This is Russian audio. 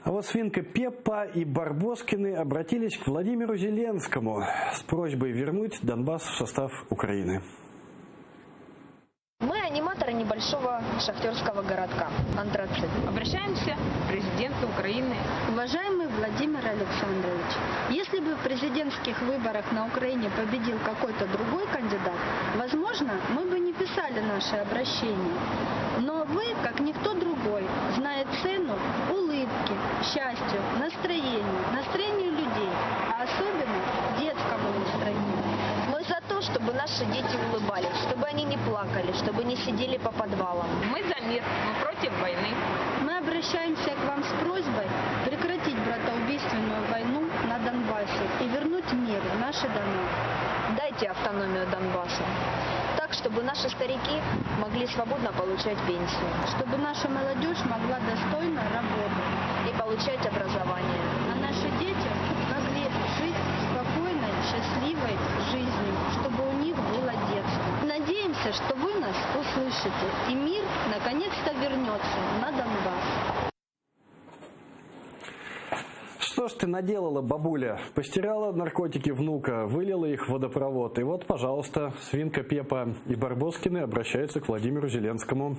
А вот свинка Пеппа и Барбоскины обратились к Владимиру Зеленскому с просьбой вернуть Донбасс в состав Украины. Мы аниматоры небольшого шахтерского городка Антрацит. Обращаемся к президенту Украины. Уважаемый Владимир Александрович, если бы в президентских выборах на Украине победил какой-то другой кандидат, возможно, мы бы не писали наше обращение. Но вы, как никто другой, знает цену улыбки, счастью, настроению людей, а особенно детскому настроению. Мы за то, чтобы наши дети улыбались, чтобы они не плакали, чтобы не сидели по подвалам. Мы за мир, мы против войны. Мы обращаемся к вам с просьбой прекратить братоубийственную войну на Донбассе и вернуть мир в наши дома. Дайте автономию Донбассу. Так, чтобы наши старики могли свободно получать пенсию. Чтобы наша молодежь могла достойно работать. И получать образование. А наши дети могли жить спокойной, счастливой жизнью, чтобы у них было детство. Надеемся, что вы нас услышите, и мир наконец-то вернется на Донбасс. Что ж ты наделала, бабуля? Постирала наркотики внука, вылила их в водопровод. И вот, пожалуйста, свинка Пеппа и Барбоскины обращаются к Владимиру Зеленскому.